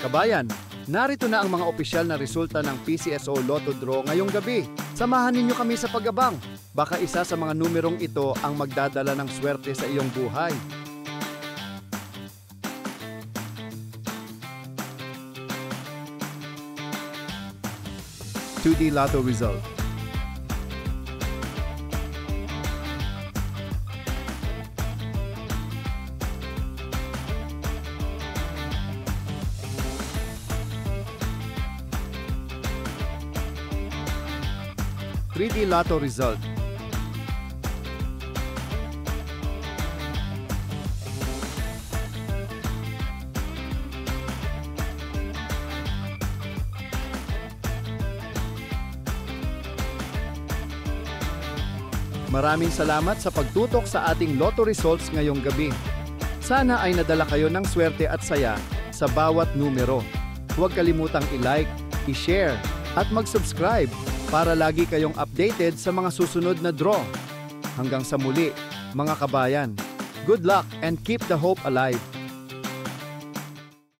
Kabayan, narito na ang mga opisyal na resulta ng PCSO Lotto Draw ngayong gabi. Samahan ninyo kami sa pag-abang. Baka isa sa mga numerong ito ang magdadala ng swerte sa iyong buhay. (2D) Lotto result. (3D) Lotto result. Maraming salamat sa pagtutok sa ating Lotto results ngayong gabi. Sana ay nadala kayo ng swerte at saya sa bawat numero. Huwag kalimutang i-like, i-share at mag-subscribe para lagi kayong updated sa mga susunod na draw. Hanggang sa muli, mga kabayan. Good luck and keep the hope alive!